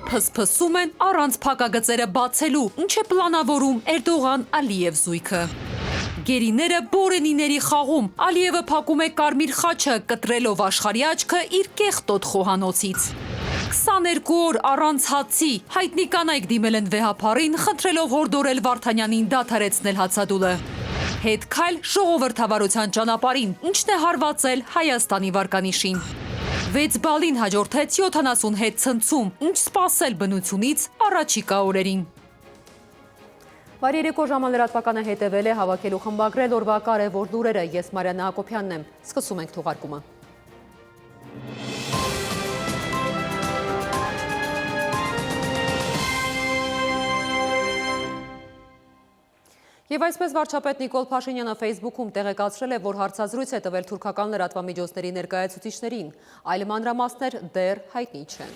Փսփսում են առանց փակագծերը բացելու, ինչ է պլանավորում Էրդողան-Ալիև զույգը։ Գերիները բորենիների խաղում, Ալիևը փակում է կարմիր խաչը, կտրելով աշխարհի աչքը իր կեղտոտ խոհանոցից։ 22 օր առանց հացի, հայտնի կանայք դիմել են վեհափառին, խնդրելով հորդորել Վարդանյանին դադարեցնել հացադուլը։ Հետ քայլ ժողովրդավարության ճանապարհին, ինչն է հարվածել Հայաստանի վարկանիշին։ 6 բալին հաջորդեց 70 հետ ցնցում, ինչ սպասել բնությունից առաջիկա օրերին։ Վայր երեկո ժամը լրատվականը հետևել է, հավաքելու խմբագրել օրվա կարևոր լուրերը, ես Մարիաննա Հակոբյանն եմ, սկսում ենք թողարկումը։ Եվ այսպես վարչապետ Նիկոլ Փաշինյանը Facebook-ում տեղեկացրել է, որ հարցազրույց է տվել թուրքական լրատվամիջոցների ներկայացուցիչներին, այլ մանրամասներ դեռ հայտնի չեն։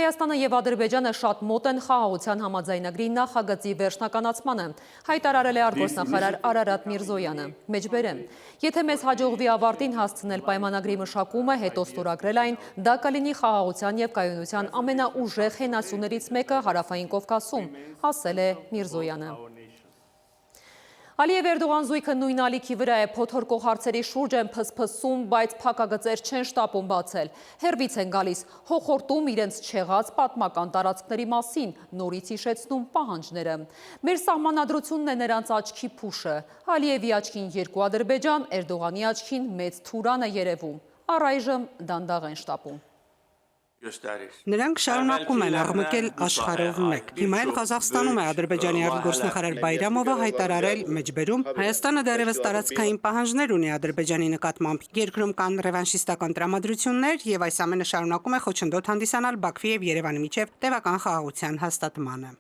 Հայաստանը և Ադրբեջանը շատ մոտ են խաղաղության համաձայնագրի նախագծի վերջնականացմանը, հայտարարել է արտգործնախարար Արարատ Միրզոյանը։ Մեջբերեմ, եթե մեզ հաջողվի ավարտին հասցնել պայմանագրի մշակումը, հետո ստորագրել այն, դա կլինի խաղաղության և կայունության ամենաուժեղ հենասյուներից մեկը Հարավային Կովկասում, ասել է Միրզոյանը։ Ալիև Էրդողան զույգը նույն ալիքի վրա է, փոթորկող հարցերի շուրջ են փսփսում, բայց փակագծեր չեն շտապում բացել։ Հեռվից են գալիս, հոխորտում իրենց չեղած պատմական տարածքների մասին, նորից հիշեցնում պահանջները։ Մեր սահմանադրությունն է նրանց աչքի փուշը։ Ալիևի աչքին 2 Ադրբեջան, Էրդողանի աչքին մեծ Թուրան է երևում։ Առայժմ դանդաղ են շտապում։ Նրանք շարունակում են աղմկել աշխարհով մեկ։ Հիմա էլ Ղազախստանում է Ադրբեջանի արտգործնախարար Բայրամովը հայտարարել մեջբերում Հայաստանը դեռևս տարածքային պահանջներ ունի Ադրբեջանի նկատմամբ։ Երկրում կան ռևանշիստական տրամադրություններ եւ այս ամենը շարունակում է խոչընդոտ հանդիսանալ Բաքվի եւ Երևանի միջև տևական խաղաղության հաստատմանը։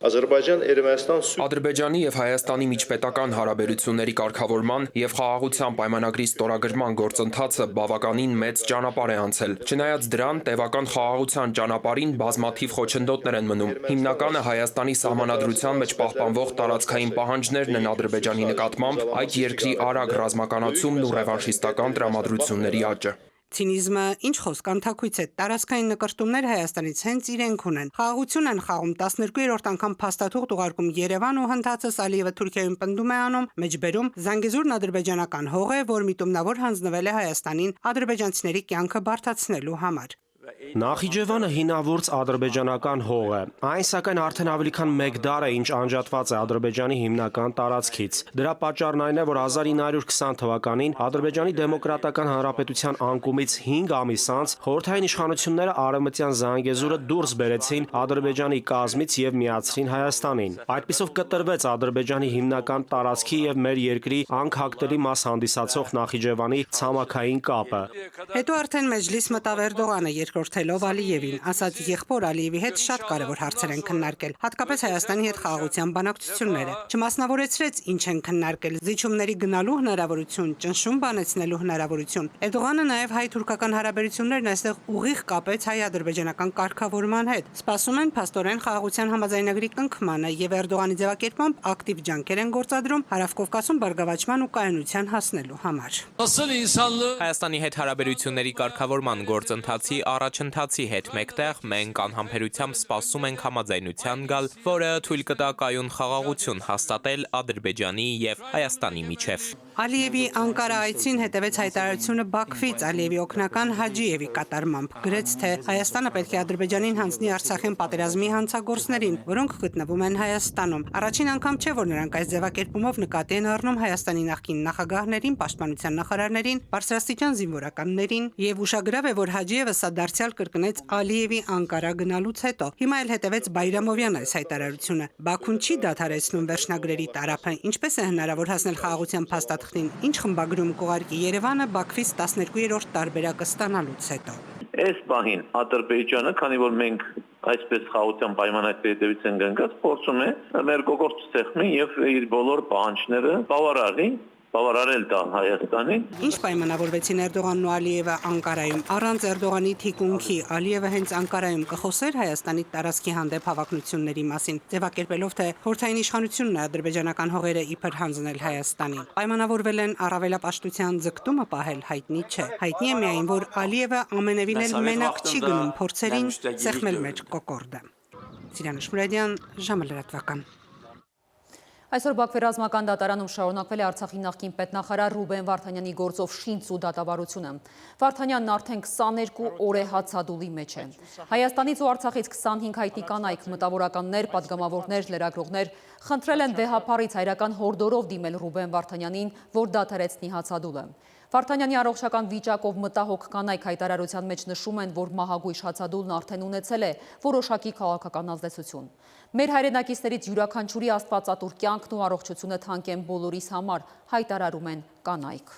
Ադրբեջանի եւ Հայաստանի միջպետական հարաբերությունների կարգավորման եւ խաղաղության պայմանագրի ստորագրման գործընթացը բավականին մեծ ճանապարհ է անցել։ Չնայած դրան տևական խաղաղության ճանապարհին բազմաթիվ խոչընդոտներ են մնում։ Հիմնականը Հայաստանի սահմանադրության մեջ պահպանվող տարածքային պահանջներն են Ադրբեջանի նկատմամբ, այդ երկրի արագ ռազմականացումն ու ռևանշիստական տրամադրությունների աճը։ Ցինիզմը ինչ խոսք անթակույց է, տարածքային նկրտումներ Հայաստանից հենց իրենք ունեն։ Խաղաղություն են խաղում 12-րդ անգամ փաստաթուղթ ուղարկում Երևան ու հնդածս Ալիևը Թուրքիայում պնդում է անում, մեջբերում Զանգեզուրն ադրբեջանական հող է, որ միտումնավոր հանձնվել է Հայաստանին ադրբեջանցիների կյանքը բարդացնելու համար։ Նախիջևանը հինավուրց ադրբեջանական հող է, այն սակայն արդեն ավելի քան 1 դար է, ինչ անջատված է Ադրբեջանի հիմնական տարածքից։ Դրա պատճառն այն է, որ 1920 թվականին Ադրբեջանի Դեմոկրատական Հանրապետության անկումից 5 ամիս անց խորհրդային իշխանությունները Արևմտյան Զանգեզուրը դուրս բերեցին Ադրբեջանի կազմից եւ միացրին Հայաստանին։ Այդպիսով կտրվեց Ադրբեջանի հիմնական տարածքի եւ մեր երկրի անքակտելի մաս հանդիսացող Նախիջևանի ցամաքային կապը։ Հետո արդեն մեջլիս մտավ Էրդողանը երկրորդելով Ալիևին, ասաց եղբոր Ալիևի հետ շատ կարևոր հարցեր են քննարկել, հատկապես Հայաստանի հետ խաղաղության բանակցությունները։ Չմասնավորեցրեց ինչ են քննարկել, զիջումների գնալու հնարավորություն, ճնշում բանեցնելու հնարավորություն։ Էրդողանը նաև հայ-թուրքական հարաբերություններն այստեղ ուղիղ կապեց հայ-ադրբեջանական կարգավորման հետ։ Սպասում են փաստորեն խաղաղության համաձայնագրի կնքմանը եւ Էրդողանի ձևակերպմամբ ակտիվ ջանքեր են գործադրում Հարավ-Կովկասում բարգավաճման ու կայունության հասնելու համար։ Հայաստանի հետ հարաբերությունների կարգավորման գործընթացի առաջընթացի հետ մեկտեղ մենք անհամբերությամբ սպասում ենք համաձայնության գալ, որը թույլ կտա կայուն խաղաղություն հաստատել Ադրբեջանի եւ Հայաստանի միջև։ Ալիևի Անկարա այցին հետևեց հայտարարությունը Բաքվից Ալիևի օգնական Հաջիևի կատարմամբ, գրեց, թե Հայաստանը պետք է Ադրբեջանին հանձնի Արցախյան պատերազմի հանցագործներին, որոնք գտնվում են Հայաստանում։ Առաջին անգամ չէ, որ նրանք այս ձևակերպումով նկատի են առնում Հայաստանի նախկին նախագահներին, պաշտպանության նախարարներին, բարձրաստիճան զինվորականներին, եւ ուշագրավ է, որ Հաջիևը սա դարձյալ կրկնեց Ալիևի Անկարա գնալուց հետո։ Հիմա էլ հետևեց Բայրամովյան այս հայտարարությունը։ Բաքուն չի դադարեցնում վերջնագրերի տարափը, ինչպես է հնարավոր հասնել խաղաղության փաստաթղթին, ինչ խմբագրում կուղարկի Երևանը Բաքվից 12-րդ տարբերակը ստանալուց հետո։ Այս պահին Ադրբեջանը, քանի որ մենք այսպես խաղաղության պայմանագրի հետևից են գնաց, փորձում է մեր կողորտ ցեղմի եւ իր բոլոր պահանջները բավարարի, բավարարել տա Հայաստանին։ Ինչ պայմանավորվեցին Էրդողանն ու Ալիևը Անկարայում։ Առանց Էրդողանի թիկունքի Ալիևը հենց Անկարայում կխոսեր Հայաստանի տարածքի հանդեպ հավակնությունների մասին, ձևակերպելով թե խորհրդային իշխանությունն է ադրբեջանական հողերը իբր հանձնել Հայաստանին։ Պայմանավորվել են առավելապաշտության ձգտումը պահել, հայտնի չէ։ Հայտնի է միայն, որ Ալիևը ամենևին էլ մենակ չի գնում փորձերին սեղմել մեր կոկորդը։ Սիրան Շմուրադյան, ժամը լրատվական։ Այսօր Բաքվի ռազմական դատարանում շարունակվել է Արցախի նախկին պետնախարար Ռուբեն Վարդանյանի գործով շինց ու դատավարությունը։ Վարդանյանն արդեն 22 օր է հացադուլի մեջ է։ Հայաստանից ու Արցախից 25 հայտնի կանայք, մտավորականներ, պատգամավորներ, լրագրողներ խնդրել են վեհապարից հայրական հորդորով դիմել Ռուբեն Վարդանյանին, որ դադարեցնի հացադուլը։ Վարդանյանի առողջական վիճակով մտահոգ կանայք հայտարարության մեջ նշում են, որ մահագույժ հացադուլն արդեն ունեցել է որոշակի քաղաքական ազդեցություն։ Մեր հայրենակիցներից յուրաքանչյուրի աստվածատուր կյանքն ու առողջությունը թանկ են բոլորիս համար, հայտարարում են կանայք։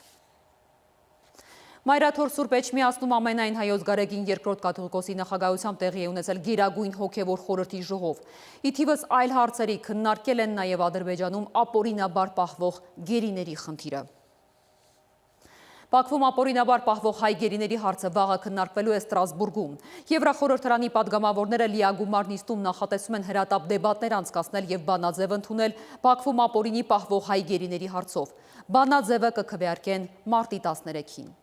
Մայրաթոր Սուրբ Էջմիածնում ամենայն հայոց Գարեգին II կաթողիկոսի նախագահությամբ տեղի է ունեցել գերագույն հոգևոր խորհրդի ժողով։ Ի թիվս այլ հարցերի քննարկել են նաև Ադրբեջանում ապօրինաբար պահվող գերիների խնդիրը։ Բաքվում ապօրինաբար պահվող հայ գերիների հարցը վաղը քննարկվելու է Ստրասբուրգում։ Եվրախորհրդարանի պատգամավորները լիագումար նիստում նախատեսում են հրատապ դեբատներ անցկացնել եւ բանաձև ընդունել Բաքվում ապօրինի պահվող հայ գերիների հարցով։ Բանաձևը կքվեարկեն մարտի 13-ին։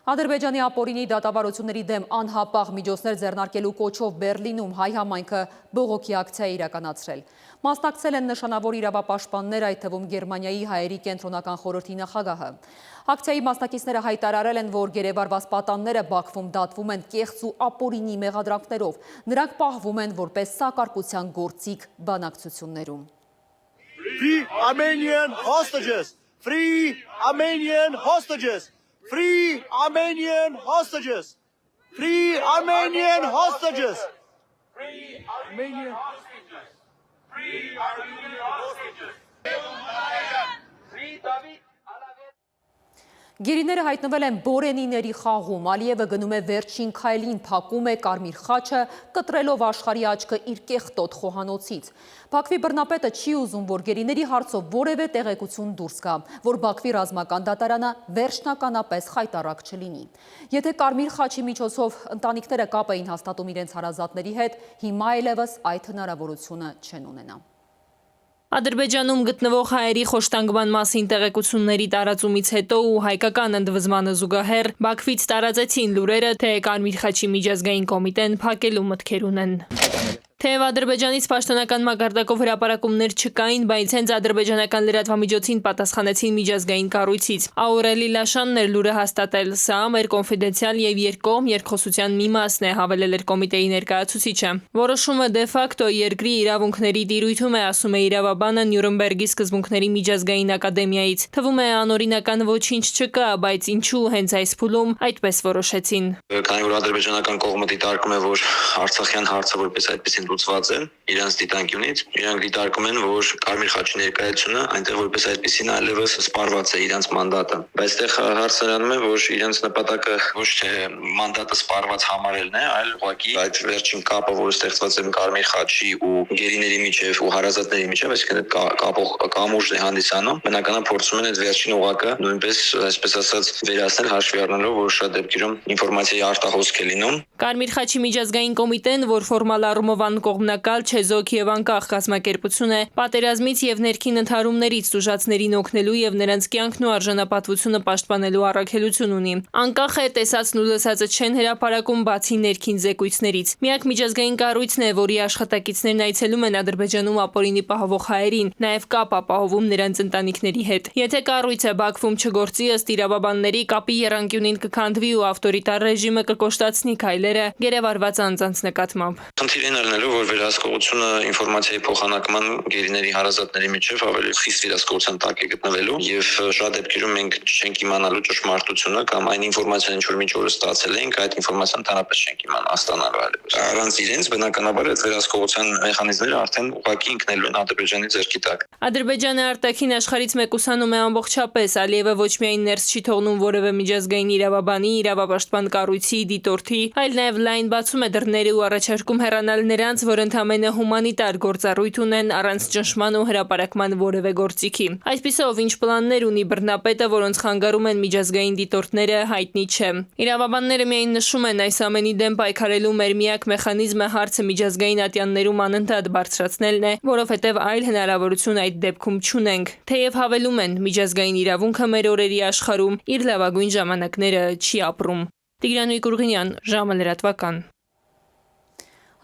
Ադրբեջանի ապօրինի դատավարությունների դեմ անհապաղ միջոցներ ձեռնարկելու կոչով Բերլինում հայ համայնքը բողոքի ակցիա է իրականացրել։ Մասնակցել են նշանավոր իրավապաշտպաններ, այդ թվում Գերմանիայի հայերի կենտրոնական խորհրդի նախագահը։ Ակցիայի մասնակիցները հայտարարել են, որ գերեվարված պատանները Բաքվում դատվում են կեղծ ու ապօրինի մեղադրանքներով։ Նրանք պահվում են որպես սակարկության գործիք բանակցություններում։ Free Armenian hostages! Free Armenian hostages! Free Armenian hostages! Free Armenian hostages! Free Armenian hostages! Free Armenian hostages! Free David Գերիները հայտնվել են Բորենիների խաղում, Ալիևը գնում է վերջին քայլին, փակում է կարմիր խաչը, կտրելով աշխարհի աչքը իր կեղտոտ խոհանոցից։ Բաքվի բռնապետը չի ուզում, որ գերիների հարցով որևէ տեղեկություն դուրս գա, որ Բաքվի ռազմական դատարանը վերջնականապես խայտառակ չլինի։ Եթե կարմիր խաչի միջոցով ընտանիքները կապ էին հաստատում իրենց հարազատների հետ, հիմա այլևս այդ հնարավորությունը չեն ունենա։ Ադրբեջանում գտնվող հայերի խոշտանգման մասին տեղեկությունների տարածումից հետո ու հայկական ընդվզմանը զուգահեռ Բաքվից տարածեցին լուրերը, թե Կարմիր խաչի միջազգային կոմիտեն փակելու մտքեր ունեն։ Թեև Ադրբեջանից պաշտոնական մակարդակով հրապարակումներ չկային, բայց հենց ադրբեջանական լրատվամիջոցին պատասխանեցին միջազգային կառույցից։ Աուրելի Լաշանն էր լուրը հաստատել։ Սա մեր կոնֆիդենցիալ եւ երկկողմ երկխոսության մի մասն է, հավելել էր կոմիտեի ներկայացուցիչը։ Որոշումը դե ֆակտո երկրի իրավունքների տիրույթում է, ասում է իրավաբանը Նյուրնբերգի սկզբունքների միջազգային ակադեմիայից։ Թվում է անօրինական ոչինչ չկա, բայց ինչու հենց այս փուլում այդպես որոշեցին։ Քանի որ ադրբեջանական կողմը դիտարկում է, որ Արցախյան հարցը որպես այդպեսին լուծված է իրենց դիտանկյունից, իրանք դիտարկում են, որ Կարմիր խաչի ներկայությունը այնտեղ որպես այդպեսին այլևս սպառված է իրենց մանդատը։ Բայց այդտեղ հարցը նրանում է, որ իրենց նպատակը ոչ թե մանդատը սպառված համարելն է, այլ ուղղակի այդ վերջին կապը, որը ստեղծված է Կարմիր խաչի ու գերիների միջև ու հարազատների միջև, այսինքն այդ կապող կամուրջն է հանդիսանում, բնականաբար փորձում են այդ վերջին օղակը նույնպես, այսպես ասած, վերացնել, հաշվի առնելով, որ շատ դեպքերում ինֆորմացիայի արտահոսք է լինում։ Կարմիր խաչի միջազգային կոմիտեն, որ ֆորմալ առումով անկողմնակալ, չեզոք եւ անկախ կազմակերպություն է, պատերազմից եւ ներքին ընդհարումներից տուժածներին օգնելու եւ նրանց կյանքն ու արժանապատվությունը պաշտպանելու առաքելություն ունի։ Անկախ է, տեսածն ու լսածը չեն հրապարակում, բացի ներքին զեկույցներից։ Միակ միջազգային կառույցն է, որի աշխատակիցներն այցելում են Ադրբեջանում ապօրինի պահվող հայերին, նաեւ կապ ապահովում նրանց ընտանիքների հետ։ Եթե կառույցը Բաքվում չգործի, ըստ իրավաբանների, կապի եռանկյունին կքանդվի ու ավտորիտար ռեժիմը կկոշտացնի քայլերը գերեվարված անձանց նկատմամբ։ Խնդիրն առնելու, որ վերահսկողությունը ինֆորմացիայի փոխանակման գերիների հարազատների միջև ավելի խիստ վերահսկողության տակ է գտնվելու եւ շատ դեպքերում մենք չենք իմանալու ճշմարտությունը կամ այն ինֆորմացիան, ինչ որ մինչ օրս ստացել ենք, այդ ինֆորմացիան ընդհանրապես չենք իմանա ստանալու այլևս։ Առանց իրենց բնականաբար այդ վերահսկողության մեխանիզմները արդեն ուղղակի ինքնելու են Ադրբեջանի ձեռքի տակ։ Ադրբեջանը արտաքին աշխարհից մեկուսանում է ամբողջապես, Ալիևը ոչ միայն ներս չի թողնում որևէ միջազգային իրավաբանի, իրավապաշտպան կառույցի, դիտորդի, այլ նաև լայն բացում է դռները ու առաջարկում հեռանալ նրանց, կանանց, որ ընդամենը հումանիտար գործառույթ ունեն առանց ճնշման ու հրապարակման որևէ գործիքի։ Այսպիսով, ինչ պլաններ ունի բռնապետը, որոնց խանգարում են միջազգային դիտորդները, հայտնի չէ։ Իրավաբանները միայն նշում են, այս ամենի դեմ պայքարելու մեր միակ մեխանիզմը հարցը միջազգային ատյաններում անընդհատ բարձրացնելն է, որովհետև այլ հնարավորություն այդ դեպքում չունենք։ Թեև հավելում են, միջազգային իրավունքը մեր օրերի աշխարհում իր լավագույն ժամանակները չի ապրում։ Տիգրան Ուիկուրղինյան, ժամը լրատվական։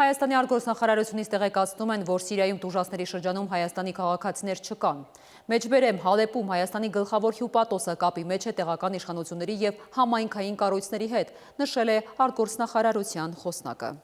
Հայաստանի արտգործնախարարությունից տեղեկացնում են, որ Սիրիայում տուժածների շրջանում Հայաստանի քաղաքացիներ չկան։ Մեջբերեմ Հալեպում Հայաստանի գլխավոր հյուպատոսը կապի մեջ է տեղական իշխանությունների եւ համայնքային կառույցների հետ, նշել է արտգործնախարարության խոսնակը։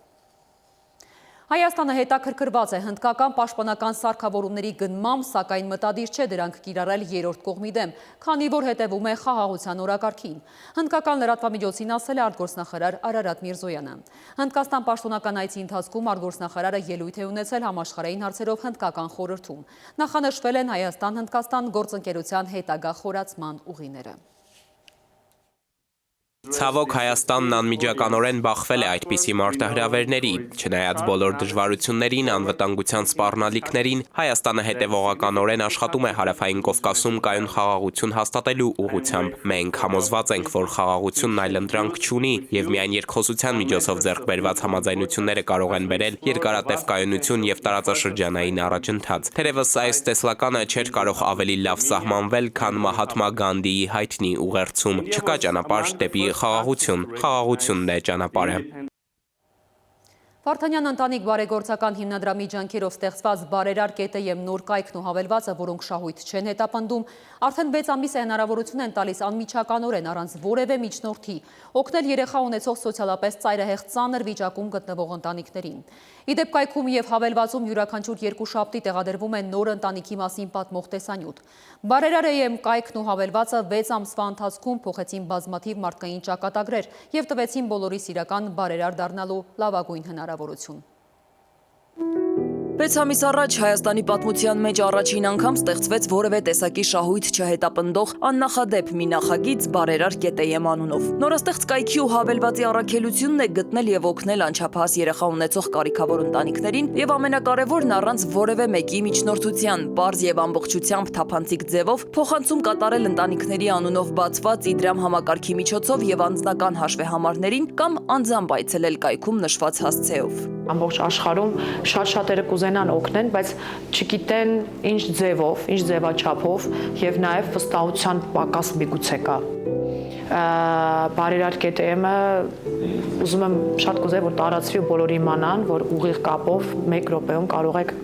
Հայաստանը հետաքրքրված է հնդկական պաշտպանական սարքավորումների գնմամբ, սակայն մտադիր չէ դրանք կիրառել երրորդ կողմի դեմ, քանի որ հետևում է խաղաղության օրակարգին։ Հնդկական լրատվամիջոցին ասել է արտգործնախարար Արարատ Միրզոյանը։ Հնդկաստան պաշտոնական այցի ընթացքում արտգործնախարարը ելույթ է ունեցել համաշխարհային հարցերով հնդկական խորհրդում։ Նախանշվել են Հայաստան-Հնդկաստան գործընկերության հետագա խորացման ուղիները։ Ցավոք Հայաստանն անմիջականորեն բախվել է այդպիսի մարտահրավերների, չնայած բոլոր դժվարություններին, անվտանգության սպառնալիքներին, Հայաստանը հետևողականորեն աշխատում է Հարավային Կովկասում կայուն խաղաղություն հաստատելու ուղղությամբ։ Մենք համոզված ենք, որ խաղաղությունն այլընտրանք չունի եւ միայն երկխոսության միջոցով ձեռք բերված համաձայնությունները կարող են բերել երկարատև կայունություն եւ տարածաշրջանային առաջընթաց։ Թերևս այս տեսլականը չէր կարող ավելի լավ սահմանվել, քան Մահատմա Գանդիի հայտնի ուղերձում։ Չկա ճանապարհ դեպի խաղաղությունն է ճանապարհը։ Վարդանյան ընտանիք բարեգործական հիմնադրամի ջանքերով ստեղծված բարերար ԿՏԵՄ նոր կայքն ու հավելվածը, որոնք շահույթ չեն հետապնդում, արդեն 6 ամիս է հնարավորություն են տալիս անմիջականորեն առանց որևէ միջնորդի օգնել երեխա ունեցող սոցիալապես ծայրահեղ ծանր վիճակում գտնվող ընտանիքներին։ Իդեպ կայքում եւ հավելվածում յուրաքանչյուր երկուշաբթի տեղադրվում է նոր ընտանիքի մասին պատմող տեսանյութ։ Բարերար ԿՏԵՄ կայքն ու հավելվածը 6 ամսվա ընթացքում փոխեցին բազմաթիվ մարդկային ճակատագրեր եւ տվեցին բոլորիս իրական բարերար դառնալու լավագույն հնարավորություն։ 6 ամիս առաջ Հայաստանի պատմության մեջ առաջին անգամ ստեղծվեց որևէ տեսակի շահույթ չհետապնդող աննախադեպ մի նախագիծ բարերար ԿՏԵՄ անունով։ Նորաստեղծ կայքի ու հավելվածի առաքելությունն է գտնել եւ օգնել անչափահաս երեխա ունեցող կարիքավոր ընտանիքներին եւ ամենակարևորն առանց որևէ մեկի միջնորդության, պարզ եւ ամբողջությամբ թափանցիկ ձևով փոխանցում կատարել ընտանիքների անունով բացված Իդրամ համակարգի միջոցով եւ անձնական հաշվեհամարներին կամ անձամբ այցելել կայքում նշված հասցեով։ Ամբողջ աշխարհում շատ-շատերը կուզենան օգնեն, բայց չգիտեն ինչ ձևով, ինչ ձևաչափով եւ նաեւ վստահության պակաս միգուցե կա։ Բարերար ԿՏԵՄ-ը ուզում եմ շատ կուզեի, որ տարածվի ու բոլորը իմանան, որ ուղիղ կապով 1 րոպեում կարող եք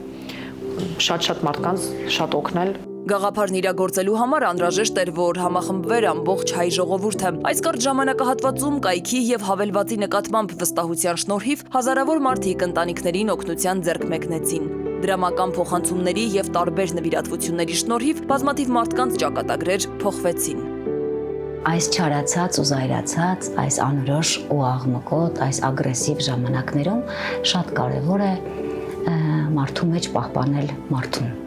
շատ մարդկանց շատ օգնել։ Գաղափարն իրագործելու համար անհրաժեշտ էր, որ համախմբվեր ամբողջ հայ ժողովուրդը։ Այս կարճ ժամանակահատվածում կայքի եւ հավելվածի նկատմամբ վստահության շնորհիվ հազարավոր մարդիկ ընտանիքներին օգնության ձեռք մեկնեցին։ Դրամական փոխանցումների եւ տարբեր նվիրատվությունների շնորհիվ բազմաթիվ մարդկանց ճակատագրեր փոխվեցին։ Այս չարացած ու զայրացած, այս անորոշ ու աղմկոտ, այս ագրեսիվ ժամանակներում շատ կարեւոր է մարդու մեջ պահպանել մարդուն։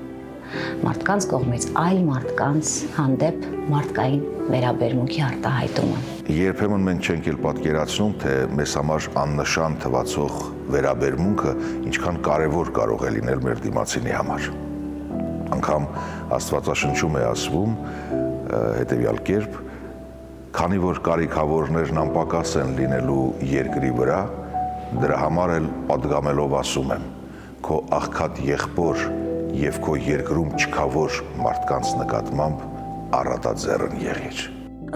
Մարդկանց կողմից այլ մարդկանց հանդեպ մարդկային վերաբերմունքի արտահայտումը։ Երբեմն մենք չենք էլ պատկերացնում, թե մեզ համար աննշան թվացող վերաբերմունքը ինչքան կարևոր կարող է լինել մեր դիմացինի համար։ Անգամ Աստվածաշնչում է ասվում հետևյալ կերպ. քանի որ կարիքավորներն անպակաս են լինելու երկրի վրա, դրա համար էլ պատգամելով ասում եմ, քո աղքատ եղբոր եւ քո երկրում չքավոր մարդկանց նկատմամբ առատաձեռն եղիր։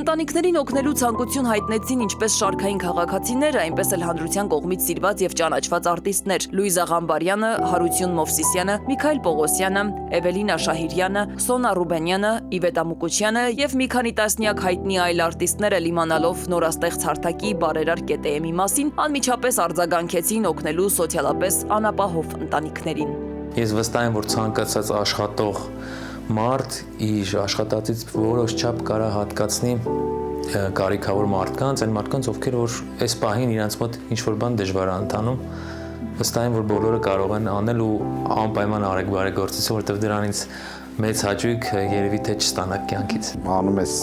Ընտանիքներին օգնելու ցանկություն հայտնեցին ինչպես շարքային քաղաքացիներ, այնպես էլ հանրության կողմից սիրված եւ ճանաչված արտիստներ՝ Լուիզա Ղամբարյանը, Հարություն Մովսիսյանը, Միքայել Պողոսյանը, Էվելինա Շահիրյանը, Սոնա Ռուբենյանը, Իվետա Մուկուչյանը եւ մի քանի տասնյակ հայտնի այլ արտիստներ էլ իմանալով նորաստեղծ հարթակի բարերար ԿՏԵՄ-ի մասին անմիջապես արձագանքեցին օգնելու սոցիալապես անապահով ընտանիքներին։ Ես վստահ եմ, որ ցանկացած աշխատող մարդ իր աշխատածից որոշ չափ կարա հատկացնի կարիքավոր մարդկանց, այն մարդկանց, ովքեր որ այս պահին իրենց մոտ ինչ-որ բան դժվար է ընթանում, վստահ եմ, որ բոլորը կարող են անել ու անպայման արեք բարեգործություն, որովհետև դրանից մեծ հաճույք երևի թե չստանաք կյանքից։ Անում ես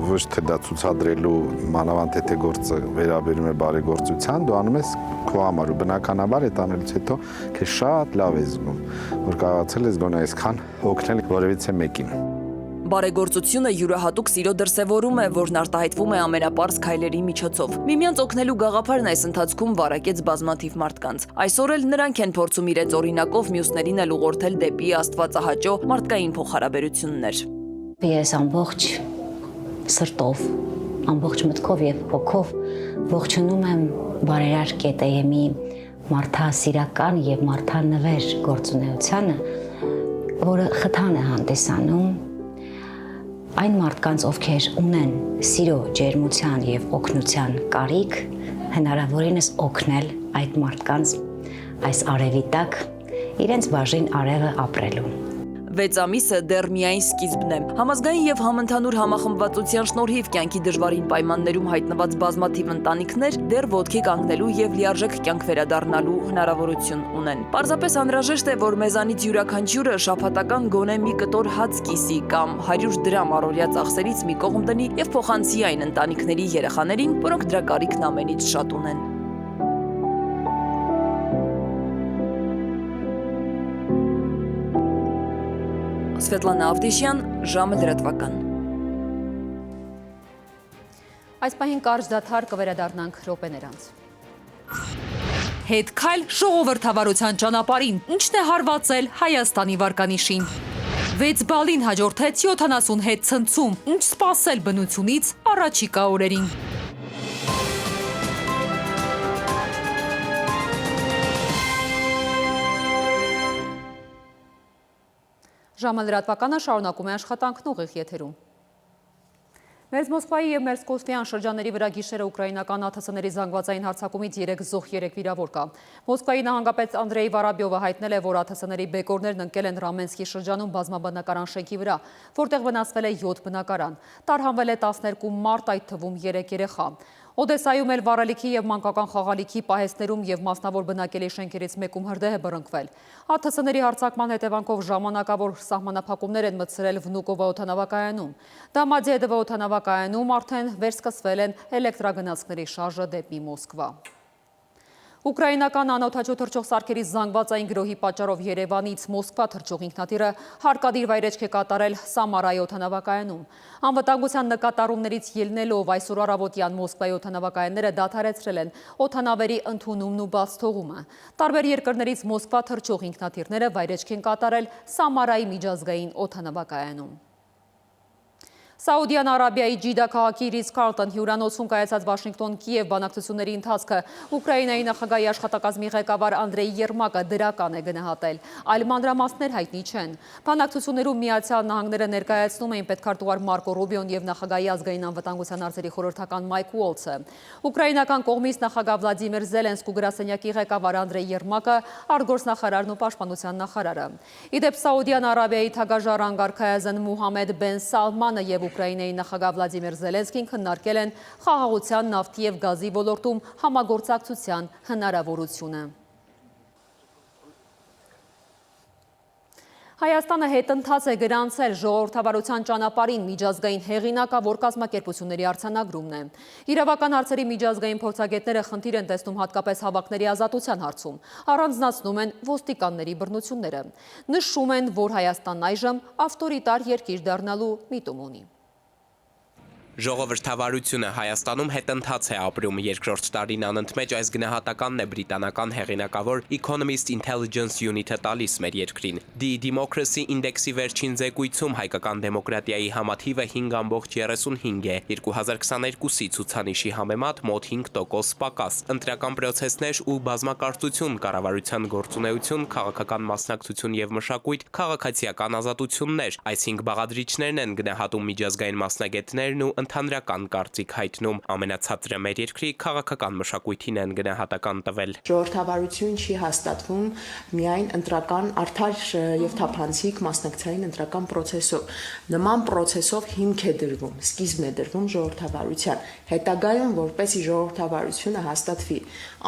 ոչ թե դա ցուցադրելու մանավանդ եթե գործը վերաբերում է բարեգործության, դու անում ես քո համար ու բնականաբար այդ անելուց հետո քեզ շատ լավ ես զգում, որ կարողացել ես գոնե այսքան օգնել որևիցե մեկին։ Բարեգործությունը յուրահատուկ սիրո դրսևորում է, որն արտահայտվում է ամենապարզ քայլերի միջոցով։ Միմյանց օգնելու գաղափարն այս ընթացքում վարակեց բազմաթիվ մարդկանց։ Այսօր էլ նրանք են փորձում իրենց օրինակով մյուսներին էլ ուղղորդել դեպի աստվածահաճո մարդկային փոխհարաբերություններ։ Ես ամբողջ սրտով, ամբողջ մտքով եւ հոգով ողջունում եմ բարերար կետեյեմի մարդասիրական եւ մարդանվեր գործունեությանը, որը խթան է հանդիսանում այն մարդկանց, ովքեր ունեն սիրո, ջերմության եւ օգնության կարիք, հնարավորինս օգնել այդ մարդկանց այս արևի տակ իրենց բաժին արևը ապրելու։ 6 ամիսը դեռ միայն սկիզբն է։ Համազգային եւ համընդհանուր համախմբվածության շնորհիվ կյանքի դժվարին պայմաններում հայտնված բազմաթիվ ընտանիքներ դեռ ոտքի կանգնելու եւ լիարժեք կյանք վերադառնալու հնարավորություն ունեն։ Պարզապես անհրաժեշտ է, որ մեզանից յուրաքանչյուրը շաբաթական գոնե մի կտոր հաց կիսի կամ 100 դրամ առօրյա ծախսերից մի կողմ դնի եւ փոխանցի այն ընտանիքների երեխաներին, որոնք դրա կարիքն ամենից շատ ունեն։ Սվետլանա Ավդիշյան, ժամը լրատվական։ Այս պահին կարճ դադար կվերադառնանք րոպեներ անց։ Հետ քայլ ժողովրդավարության ճանապարհին, ինչն է հարվածել Հայաստանի վարկանիշին։ 6 բալին հաջորդեց 70 հետ ցնցում, ինչ սպասել բնությունից առաջիկա օրերին։ Ժամը լրատվականը շարունակում է աշխատանքն ուղիղ եթերում։ Մերձ Մոսկվայի և Մերսկոսկոյան շրջանների վրա գիշերը ուկրաինական ԱԹՍ-ների զանգվածային հարձակումից 3 զոհ 3 վիրավոր կա։ Մոսկվայի նահանգապետ Անդրեյ Վարաբյովը հայտնել է, որ ԱԹՍ-ների բեկորներն ընկել են Ռամենսկի շրջանում բազմաբնակարան շենքի վրա, որտեղ վնասվել է 7 բնակարան։ Տարհանվել է 12 մարդ, այդ թվում 3 երեխա։ Օդեսայում էլ վառելիքի և մանկական խաղալիքի պահեստներում և մասնավոր բնակելի շենքերից մեկում հրդեհ է բռնկվել։ ԱԹՍ-ների հարձակման հետևանքով ժամանակավոր սահմանափակումներ են մտցրել Վնուկովա օդանավակայանում։ Դամադեդովա օդանավակայանում արդեն վերսկսվել են էլեկտրագնացքների շարժը դեպի Մոսկվա։ Ուկրաինական անօդաչու թռչող սարքերի զանգվածային գրոհի պատճառով Երևանից Մոսկվա թռչող ինքնաթիռը հարկադիր վայրեջք է կատարել Սամարայի օդանավակայանում։ Անվտանգության նկատառումներից ելնելով այսօր առավոտյան Մոսկվայի օդանավակայանները դադարեցրել են օդանավերի ընդունումն ու բաց թողումը։ Տարբեր երկրներից Մոսկվա թռչող ինքնաթիռները վայրեջք են կատարել Սամարայի միջազգային օդանավակայանում։ Սաուդյան Արաբիայի Ջիդա քաղաքի Ռիցքարլտոն հյուրանոցում կայացած Վաշինգտոն-Կիև բանակցությունների ընթացքը Ուկրաինայի նախագահի աշխատակազմի ղեկավար Անդրեյ Երմակը դրական է գնահատել, այլ մանրամասներ հայտնի չեն։ Բանակցություններում Միացյալ Նահանգները ներկայացնում էին պետքարտուղար Մարկո Ռուբիոն եւ նախագահի ազգային անվտանգության հարցերի խորհրդական Մայք Ուոլցը։ Ուկրաինական կողմից նախագահ Վլադիմիր Զելենսկու գրասենյակի ղեկավար Անդրեյ Երմակը, արտգործնախարարն ու պաշտպանության նախարարը։ Իդեպ Սաուդյան Արաբիայի թագաժառ անգարքայազն Մուհամեդ բեն Սալմանը եւ Ուկրաինայի նախագահ Վլադիմիր Զելենսկին քննարկել են խաղաղության, նավթի եւ գազի ոլորտում համագործակցության հնարավորությունը։ Հայաստանը հետընթաց է գրանցել ժողովրդավարության ճանապարհին միջազգային հեղինակավոր կազմակերպությունների արձանագրումն է։ Իրավական հարցերի միջազգային փորձագետները խնդիր են տեսնում հատկապես հավաքների ազատության հարցում, առանձնացնում են ոստիկանների բռնությունները։ Նշում են, որ Հայաստանն այժմ ավտորիտար երկիր դառնալու միտում ունի։ Ժողովրդավարությունը Հայաստանում հետընթաց է ապրում, երկրորդ տարին անընդմեջ այս գնահատականն է բրիտանական հեղինակավոր Economist Intelligence Unit-ը տալիս մեր երկրին։ The Democracy Index-ի վերջին զեկույցում հայկական դեմոկրատիայի համաթիվը 5.35 է, 2022-ի ցուցանիշի համեմատ մոտ 5% պակաս։ Ընտրական պրոցեսներ ու բազմակարծություն, կառավարության գործունեություն, քաղաքական մասնակցություն եւ մշակույթ, քաղաքացիական ազատություններ, այս 5 բաղադրիչներն են գնահատում միջազգային մասնագետներն ու ընդհանրական կարծիք հայտնում։ Ամենացածրը մեր երկրի քաղաքական մշակույթին են գնահատական տվել։ Ժողովրդավարություն չի հաստատվում միայն ընտրական արդար եւ թափանցիկ մասնակցային ընտրական process-ով։ Նման process-ով հիմք է դրվում, սկիզբն է դրվում ժողովրդավարության։ Հետագայում որպեսզի ժողովրդավարությունը հաստատվի,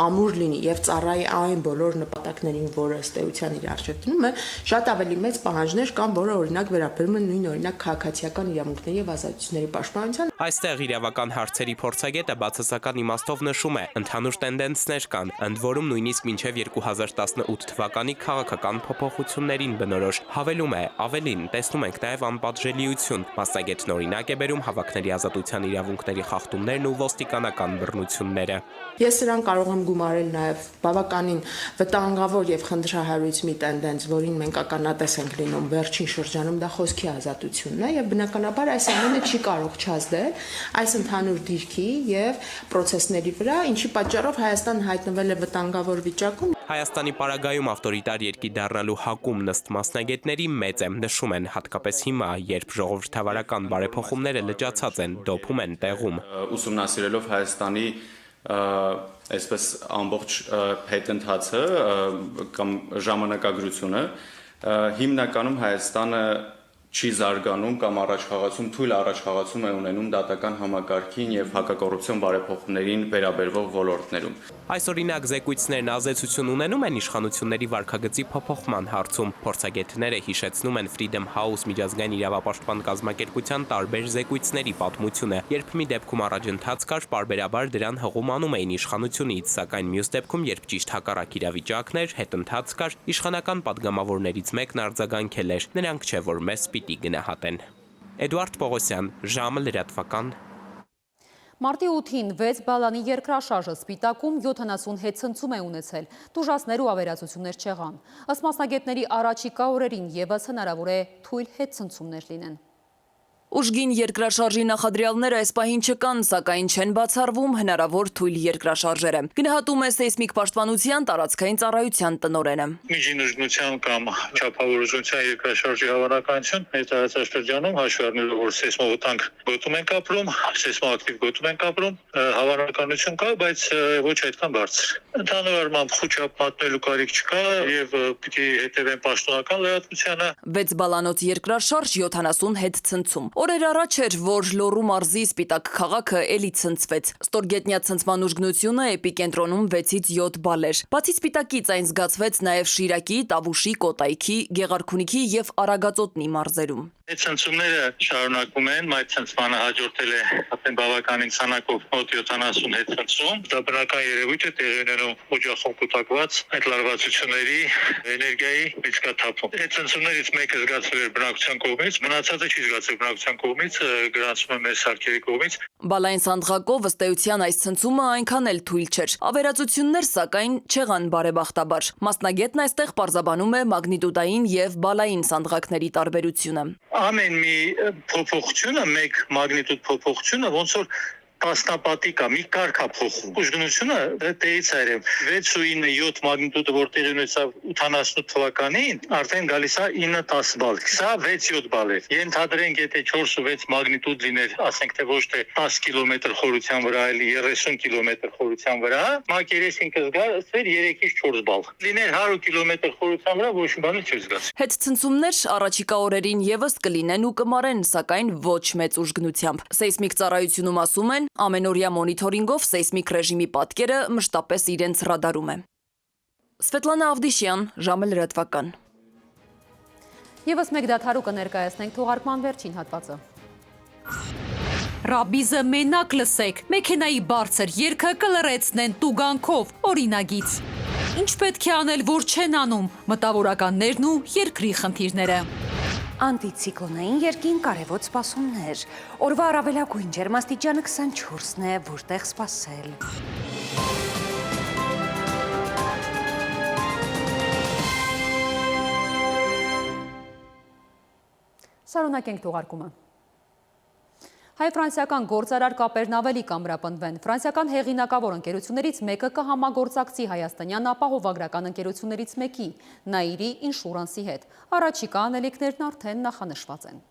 ամուր լինի եւ ծառայի այն բոլոր նպատակներին, որը ըստ էության իր առջեւ դնում է, շատ ավելի մեծ պահանջներ կան, որը օրինակ վերաբերում են նույն օրինակ քաղաքացիական իրավունքների եւ ազատությունների պաշտպանության։ Այստեղ իրավական հարցերի փորձագետը բացասական իմաստով նշում է, ընդհանուր տենդենսներ կան, ընդ որում նույնիսկ մինչև 2018 թվականի քաղաքական փոփոխություններին բնորոշ։ Հավելում է, ավելին, տեսնում ենք նաև անպատժելիություն։ Մասնագետն օրինակ է բերում հավաքների ազատության իրավունքների խախտումներն ու ոստիկանական բռնությունները։ Ես սրան կարող եմ գումարել նաև բավականին վտանգավոր եւ խնդրահարույց մի տենդենս, որին մենք ականատես ենք լինում վերջին շրջանում, դա խոսքի ազատությունն է եւ բնականաբար այս ամենը չի կարող չազդել այս ընդհանուր դիրքի եւ process-ների վրա, ինչի պատճառով Հայաստանը հայտնվել է վտանգավոր վիճակում։ Հայաստանի պարագայում ավտորիտար երկիր դառնալու հակում ըստ մասնագետների մեծ է, նշում են, հատկապես հիմա, երբ ժողովրդավարական բարեփոխումները լճացած են, դոփում են տեղում։ Ուսումնասիրելով Հայաստանի այսպես ամբողջ հետընթացը կամ ժամանակագրությունը, հիմնականում Հայաստանը չի զարգանում կամ առաջխաղացում, թույլ առաջխաղացում է ունենում դատական համակարգին եւ հակակոռուպցիոն բարեփոխումներին վերաբերող ոլորտներում։ Այս օրինակ զեկույցներն ազդեցություն ունենում են իշխանությունների վարքագծի փոփոխման հարցում։ Փորձագետները հիշեցնում են Freedom House միջազգային իրավապաշտպան կազմակերպության տարբեր զեկույցների պատմությունը, երբ մի դեպքում առաջընթաց կար, պարբերաբար դրան հղում անում էին իշխանությունից, սակայն մյուս դեպքում, երբ ճիշտ հակառակ իրավիճակն էր, հետընթաց կար, իշխանական падգամավորներից մեկն արձագանքել էր, նրանք չէ, որ մեզ պիտի գնահատեն։ Էդուարդ Պողոսյան, ժամը լրատվական։ Մարտի 8-ին 6 բալանի երկրաշարժը Սպիտակում 70 հետցնցում է ունեցել, տուժածներ ու ավերածություններ չեղան։ Ըստ մասնագետների առաջիկա օրերին ևս հնարավոր է թույլ հետցնցումներ լինեն։ Ուժգին երկրաշարժի նախադրյալները այս պահին չկան, սակայն չեն բացառվում հնարավոր թույլ երկրաշարժերը։ Գնահատում է սեյսմիկ պաշտպանության տարածքային ծառայության տնօրենը։ Միջին ուժգնության կամ չափավոր ուժգնության երկրաշարժի հավանականություն մեր տարածաշրջանում հաշվի առնելով, որ սեյսմովտանգ գոտում ենք ապրում, սեյսմոակտիվ գոտում ենք ապրում, հավանականություն կա, բայց ոչ այդքան բարձր։ Ընդհանուր առմամբ խոչապ մատնելու կարիք չկա եւ պիտի հետևեն պաշտոնական լրատվությանը։ 6 բալանոց երկրաշարժ 70 հետցնցում։ Օրեր առաջ էր, որ Լոռու մարզի Սպիտակ քաղաքը էլի ցնցվեց։ Ստորգետնյա ցնցման ուժգնությունը էպիկենտրոնում 6-ից 7 բալ էր։ Բացի Սպիտակից այն զգացվեց նաև Շիրակի, Տավուշի, Կոտայքի, Գեղարքունիքի եւ Արագածոտնի մարզերում։ Ցնցումները շարունակվում են, այդ ցնցմանը հաջորդել է արդեն բավականին քանակով մոտ 70 հետցնցում։ Դա բնական երևույթ է տեղի ունենում օջախում կուտակված այդ լարվածությունների էներգիայի միջկաթափում։ Այդ ցնցումներից մեկը զգացվել էր բնակության կողմից, մնացածը չի զգացվել բնակության կողմից, գրանցվում է մեր սարքերի կողմից։ Բալային սանդղակով ըստ էության այս ցնցումը այնքան էլ թույլ չէր։ Ավերածություններ սակայն չեղան բարեբախտաբար։ Մասնագետն այստեղ պարզաբանում է մագնիտուդային եւ բալային սանդղակների տարբերությունը։ Ամեն մի փոփոխությունը, մեկ մագնիտուդ փոփոխությունը ոնց որ տասնապատիկա, մի կարգ է փոխում։ Ուժգնությունը տեղից այրեմ 6 ու 9, 7 մագնիտուդը որ տեղի ունեցավ 88 թվականին, արդեն գալիս է 9-10 բալ։ Սա 6-7 բալ է։ Ենթադրենք, եթե 4 ու 6 մագնիտուդ լիներ, ասենք թե ոչ թե 10 կիլոմետր խորության վրա, այլ 30 կիլոմետր խորության վրա, մակերեսին կզգացվեր 3-ից 4 բալ։ Լիներ 100 կիլոմետր խորության վրա, ոչ մի բան չի զգաց։ Հետցնցումներ առաջիկա օրերին եւս կլինեն ու կմարեն, սակայն ոչ մեծ ուժգնությամբ։ Սեյսմիկ ծառայությունում ասում են, ամենօրյա մոնիթորինգով սեյսմիկ ռեժիմի պատկերը մշտապես իրենց ռադարում է։ Սվետլանա Ավդիշյան, ժամը լրատվական։ Եվս մեկ դադարու կներկայացնենք թողարկման վերջին հատվածը։ Ռաբիզը մենակ լսեք, մեքենայի բարձր երգը կլռեցնեն տուգանքով, օրինագից։ Ինչ պետք է անել, որ չեն անում, մտավորականներն ու երկրի խնդիրները։ Անտիցիկլոնային երկին կարևոտ սպասումներ։ Օրվա առավելագույն ջերմաստիճանը 24-ն է, որտեղ սպասել։ Շարունակենք թողարկումը։ Հայ-ֆրանսիական գործարար կապերն ավելի կամրապնդվեն։ Ֆրանսիական հեղինակավոր ընկերություններից մեկը կհամագործակցի հայաստանյան ապահովագրական ընկերություններից մեկի՝ Նաիրի ինշուրանսի հետ։ Առաջիկա անելիքներն արդեն նախանշված են։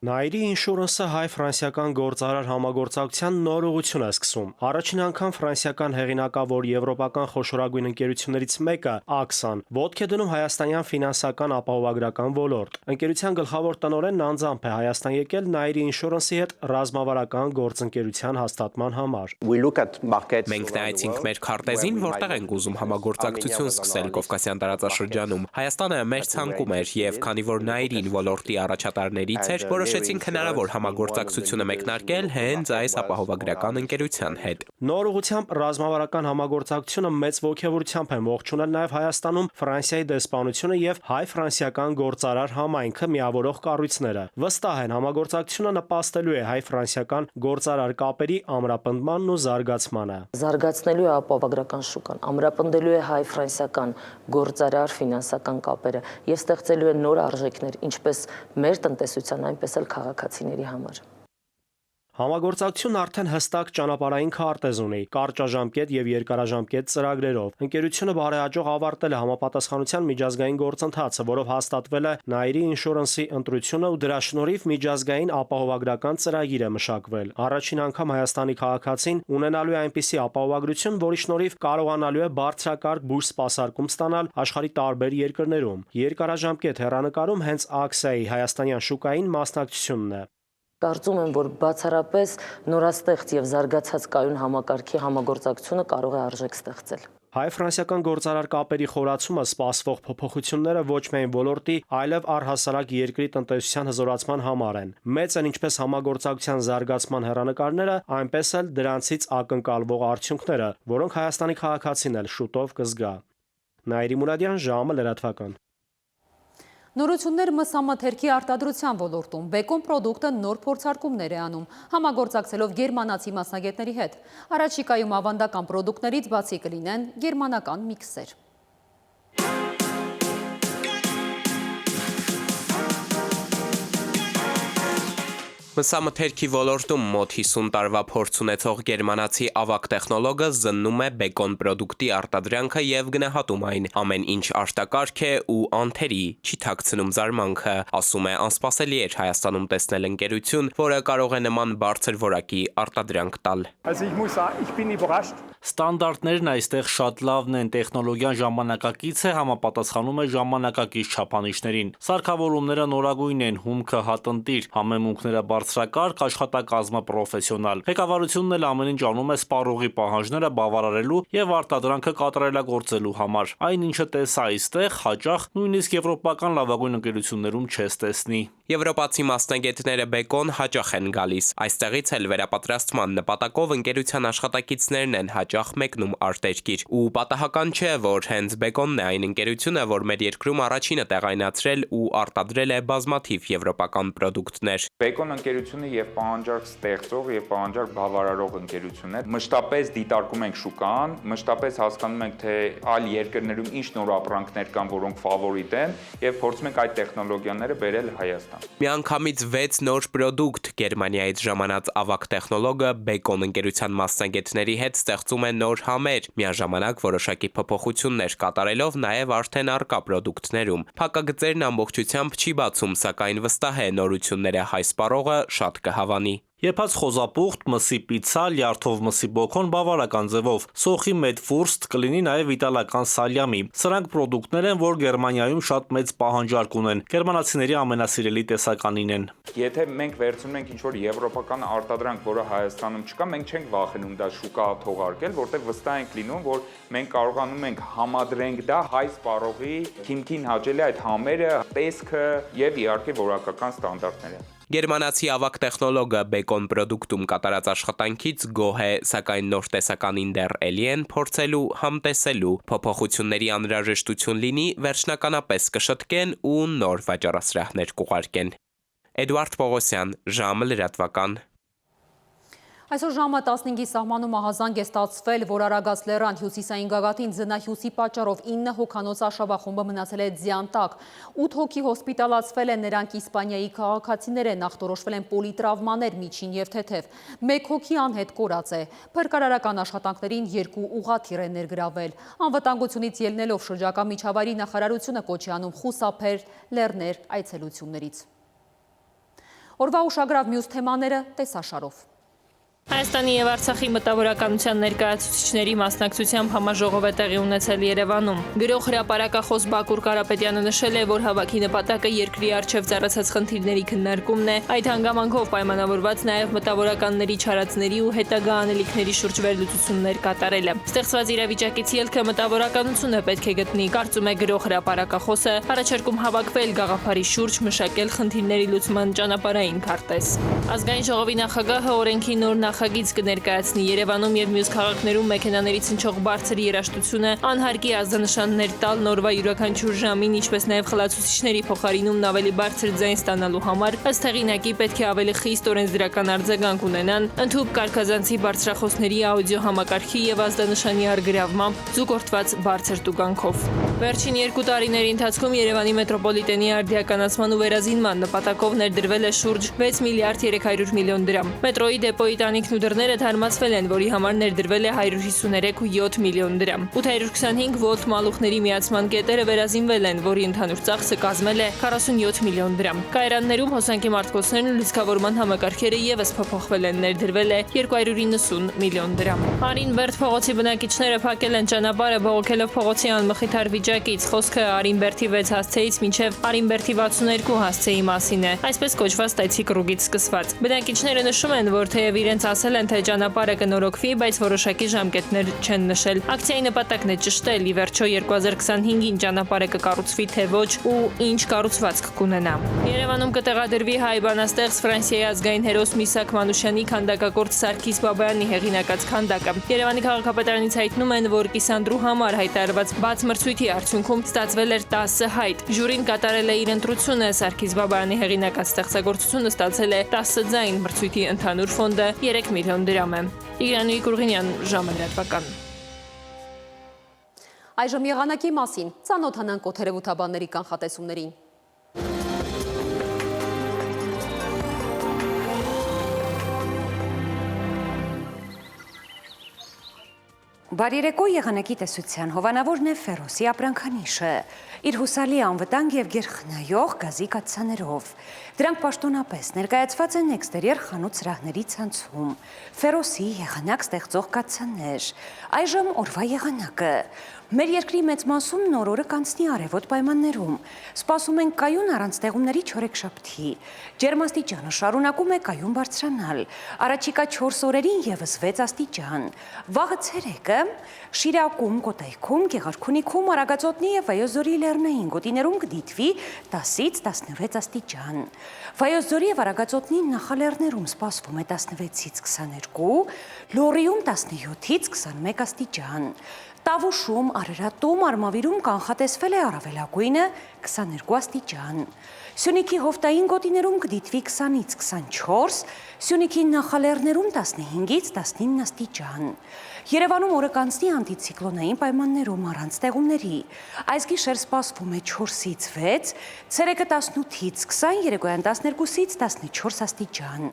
Nairi Insurance-ը հայ-ֆրանսիական գործարար համագործակցության նոր ուղղություն է սկսում։ Առաջին անգամ ֆրանսիական հեղինակավոր եվրոպական խոշորագույն ընկերություններից մեկը AXA-ն ոտք է դնում հայաստանյան ֆինանսական ապահովագրական ոլորտ։ Ընկերության գլխավոր տնօրենն անձամբ է Հայաստան եկել Nairi Insurance-ի հետ ռազմավարական գործընկերության հաստատման համար։ Մենք նայեցինք մեր քարտեզին, որտեղ ենք ուզում համագործակցություն սկսել Կովկասյան տարածաշրջանում։ Հայաստանը մեր ցանկում էր, եւ քանի որ Nairi-ն ոլորտի առաջատարներից էր, որոշեցինք հնարավոր համագործակցությունը մեկնարկել հենց այս ապահովագրական ընկերության հետ։ Նոր ուղղությամբ ռազմավարական համագործակցությունը մեծ ողջավորությամբ են ողջունել նաև Հայաստանում Ֆրանսիայի դեսպանությունը եւ հայ-ֆրանսիական գործարար համայնքը միավորող կառույցները։ Վստահ են, համագործակցությունը նպաստելու է հայ-ֆրանսիական գործարար կապերի ամրապնդմանն ու զարգացմանը։ Զարգացնելու է ապահովագրական շուկան, ամրապնդելու է հայ-ֆրանսիական գործարար ֆինանսական կապերը եւ ստեղծելու է նոր արժեքներ, ինչպես մեր տնտեսության, այնպես էլ քաղաքացիների համար։ Համագործակցությունն արդեն հստակ ճանապարհային քարտեզ ունի, կարճաժամկետ եւ երկարաժամկետ ծրագրերով։ Ընկերությունը բարեհաջող ավարտել է համապատասխանության միջազգային գործընթացը, որով հաստատվել է Nairi Insurance-ի ընտրությունը ու դրա շնորհիվ միջազգային ապահովագրական ծրագիր է մշակվել։ Առաջին անգամ Հայաստանի քաղաքացին ունենալու է այնպիսի ապահովագրություն, որի շնորհիվ կարողանալու է բարձրակարգ բույժ սպասարկում ստանալ աշխարհի տարբեր երկրներում։ Երկարաժամկետ հեռանկարում հենց AXA-ի հայաստանյան շուկային մասնակցությունն է։ Կարծում եմ, որ բացառապես նորաստեղծ եւ զարգացած կայուն համակարգի համագործակցությունը կարող է արժեք ստեղծել։ Հայ-ֆրանսիական գործարար կապերի խորացումը սպասվող փոփոխությունները ոչ միայն ոլորտի, այլև առհասարակ երկրի տնտեսության հզորացման համար են։ Մեծ են ինչպես համագործակցության զարգացման հեռանկարները, այնպես էլ դրանցից ակնկալվող արդյունքները, որոնք Հայաստանի քաղաքացին էլ շուտով կզգա։ Նաիրի Մուրադյան, ժամը լրատվական։ Նորություններ մսամթերքի արտադրության ոլորտում Բեկոն պրոդուկտը նոր փորձարկումներ է անում, համագործակցելով գերմանացի մասնագետների հետ։ Առաջիկայում ավանդական պրոդուկտներից բացի կլինեն գերմանական միքսեր։ Մսամթերքի ոլորտում մոտ 50 տարվա փորձ ունեցող գերմանացի ավագ տեխնոլոգը զննում է Բեկոն պրոդուկտի արտադրանքը եւ գնահատում այն։ Ամեն ինչ արտակարգ է ու անթերի, չի թաքցնում զարմանքը, ասում է անսպասելի էր Հայաստանում տեսնել ընկերություն, որը կարող է նման բարձր որակի արտադրանք տալ։ Ստանդարտներն այստեղ շատ լավն են, տեխնոլոգիան ժամանակակից է, համապատասխանում է ժամանակակից չափանիշներին։ Սարքավորումները նորագույն են, հումքը հատնտիր, համեմունքները բարձրակարգ, աշխատակազմը պրոֆեսիոնալ։ Ղեկավարությունն էլ ամեն ինչ անում է սպառողի պահանջները բավարարելու եւ արտադրանքը կատարելագործելու համար։ Այն ինչը տեսա այստեղ, հաճախ նույնիսկ եվրոպական լավագույն ընկերություններում չես տեսնի։ Եվրոպացի մասնագետները Բեկոն հաճախ են գալիս։ Այստեղից էլ վերապատրաստման նպատակով ընկերության աշխատակիցներն են հաճախ մեկնում արտերկիր։ Ու պատահական չէ, որ հենց Բեկոնն է այն ընկերությունը, որ մեր երկրում առաջինը տեղայնացրել ու արտադրել է բազմաթիվ եվրոպական պրոդուկտներ։ Բեկոն ընկերությունը եւ պահանջարկ ստեղծող եւ պահանջարկ բավարարող ընկերություն է։ Մշտապես դիտարկում ենք շուկան, մշտապես հասկանում ենք, թե այլ երկրներում ինչ նոր ապրանքներ կան, որոնք ֆավորիտ են, եւ փորձում ենք այդ տեխնոլոգիաները բերել Հայաստան։ Միանգամից 6 նոր պրոդուկտ Գերմանիայից ժամանած ավագ տեխնոլոգը Բեկոն ընկերության մասնագետների հետ ստեղծում է նոր համեր, միաժամանակ որոշակի փոփոխություններ կատարելով նաև արդեն առկա պրոդուկտներում։ Փակագծերն ամբողջությամբ չի բացում, սակայն վստահ է նորությունները հայ սպառողը շատ կհավանի։ Եփած խոզապուխտ, մսի պիցցա, լյարդով մսի բոքոն բավարարական ձևով։ Սոխի մեդֆուրստ կլինի նաև իտալական սալյամի։ Սրանք պրոդուկտներ են, որ Գերմանիայում շատ մեծ պահանջարկ ունեն։ Գերմանացիների ամենասիրելի տեսականին են։ Եթե մենք վերցնում ենք ինչ-որ եվրոպական արտադրանք, որը Հայաստանում չկա, մենք չենք վախենում դա շուկա թողարկել, որտեղ վստահ ենք լինում, որ մենք կարողանում ենք համադրենք դա հայ սպառողի հիմքին հաճելի այդ համերը, տեսքը եւ իհարկե որակական ստանդարտները։ Գերմանացի ավագ տեխնոլոգը Բեկոն պրոդուկտում կատարած աշխատանքից գոհ է, սակայն նոր տեսականին դեռ էլի են փորձելու, համտեսելու, փոփոխությունների անհրաժեշտություն լինի, վերջնականապես կշտկեն ու նոր վաճառասրահներ կուղարկեն։ Էդուարդ Պողոսյան, ժամը լրատվական։ Այսօր ժամը 15-ի սահմանում ահազանգ է ստացվել, որ Արագած լեռան հյուսիսային գագաթին ձնահյուսի պատճառով 9 հոգանոց արշավախումբը մնացել է ձյան տակ։ 8 հոգի հոսպիտալացվել են, նրանք Իսպանիայի քաղաքացիներ են, ախտորոշվել են պոլիտրավմաներ, միջին եւ թեթև։ 1 հոգի անհետ կորած է։ Փրկարարական աշխատանքներին 2 ուղղաթիռ է ներգրավել։ Անվտանգությունից ելնելով շրջակա միջավայրի նախարարությունը կոչ է անում խուսափել լեռներ այցելություններից։ Օրվա ուշագրավ մյուս թեմաները տեսաշարով։ Հայաստանի եւ Արցախի մտավորականության ներկայացուցիչների մասնակցությամբ համաժողով է տեղի ունեցել Երևանում։ Գրող հրապարակախոս Բակուր Կարապետյանը նշել է, որ հավաքի նպատակը երկրի առջև ծառացած խնդիրների քննարկումն է, այդ հանգամանքով պայմանավորված նաեւ մտավորականների չարածների ու հետագա անելիքների շուրջ վերլուծություններ կատարելը։ Ստեղծված իրավիճակից ելքը մտավորականությունը պետք է գտնի, կարծում է գրող հրապարակախոսը, առաջարկում հավաքվել գաղափարի շուրջ, մշակել խնդիրների լուծման ճանապարհային քարտեզ։ Ազգային ժողովի նախագահը օրենքի նոր նախագիծ կներկայացնի Երևանում եւ մյուս քաղաքներում մեքենաներից հնչող բարձր երաժշտությունը անհարկի ազդանշաններ տալ նորվա յուրաքանչյուր ժամին, ինչպես նաեւ խլացուցիչների փոխարինում ավելի բարձր ձայն ստանալու համար ըստ հեղինակի պետք է ավելի խիստ օրենսդրական արձագանք ունենան, ընդհուպ կարգազանցի բարձրախոսների աուդիո համակարգի եւ ազդանշանի առգրավմամբ զուգորդված բարձր տուգանքով։ Վերջին 2 տարիների ընթացքում Երևանի մետրոպոլիտենի արդիականացման ու վերազինման նպատակով ներդրվել է շուրջ 6 միլիարդ 300 միլիոն դրամ։ Մետրոյի դեպոյի տանիքն ու դռները թարմացվել են, որի համար ներդրվել է 153.7 միլիոն դրամ։ 825 վոլտ մալուխների միացման կետերը վերազինվել են, որի ընդհանուր ծախսը կազմել է 47 միլիոն դրամ։ Կայարաններում հոսանքի մարտկոցներն ու լիցքավորման համակարգերը եւս փոփոխվել են, ներդրվել է 290 միլիոն դրամ։ Արինբերդ փողոցի բնակիչները փակել են ճանապարհը բողոքելով փողոցի անմխիթար վիճակից։ Խոսքը Արինբերդի 6 հասցեից մինչև Արինբերդի 62 հասցեի մասին է, այսպես կոչված տեցի կրուգից սկսված։ Բնակիչները նշում են, որ թեև իրենց ասել են, թե ճանապարհը կնորոգվի, բայց որոշակի ժամկետներ չեն նշել։ Ակցիայի նպատակն է ճշտել, ի վերջո 2025-ին ճանապարհը կկառուցվի, թե ոչ ու ինչ կառուցվածք կունենա։ Երևանում կտեղադրվի հայ բանաստեղծ Ֆրանսիայի ազգային հերոս Միսակ Մանուշյանի քանդակագործ Սարգիս Բաբայանի հեղինակած քանդակը։ Երևանի քաղաքապետարանից հայտնում են, որ կիսանդրու համար հայտարարված բաց մրցույթի արդյունքում ստացվել էր 10 հայտ։ Ժյուրին կատարել է իր ընտրությունը, Սարգիս Բաբայանի հեղինակած ստեղծագործությունը ստացել է 10 ձայն, մրցույթի ընդհանուր ֆոնդը 3 միլիոն դրամ է։ Իրանուհի Կուրղինյան, ժամը լրատվական։ Այժմ եղանակի մասին ծանոթանանք օդերևութաբանների կանխատեսումներին։ Բարերեկո եղանակի տեսության հովանավորն է Ֆերոսի ապրանքանիշը, իր հուսալի անվտանգ և գերխնայող գազի կաթսաներով։ Դրանք պաշտոնապես ներկայացված են էքստերիեր խանութ սրահների ցանցում։ Ֆերոսի եղանակ ստեղծող կաթսաներ։ Այժմ օրվա եղանակը։ Մեր երկրի մեծ մասում նոր օրը կանցնի արևոտ պայմաններում։ Սպասում ենք կայուն առանց տեղումների չորեքշաբթի։ Ջերմաստիճանը շարունակում է կայուն բարձրանալ։ Առաջիկա 4 օրերին եւս 6 աստիճան։ Վաղը ցերեկը Շիրակում, Կոտայքում, Գեղարքունիքում, Արագածոտնի եւ Վայոց-Ձորի լեռնային գոտիներում կդիտվի 10-ից 16 աստիճան։ Վայոց-Ձորի եւ Արագածոտնի նախալեռներում սպասվում է 16-ից 22, Լոռիում 17-ից 21 աստիճան։ Տավուշում, Արարատում, Արմավիրում կանխատեսվել է առավելագույնը 22 աստիճան։ Սյունիքի հովտային գոտիներում կդիտվի 20-ից 24, Սյունիքի նախալեռներում 15-ից 19 աստիճան։ Երևանում օրը կանցնի անտիցիկլոնային պայմաններում առանց տեղումների։ Այս գիշեր սպասվում է 4-ից 6, ցերեկը 18-ից 20, երեկոյան 12-ից 14 աստիճան։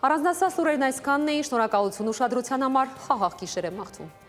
Առանձնացված լուրերն այսքանն էին, շնորհակալություն ուշադրության համար, խաղաղ գիշեր եմ մաղթում։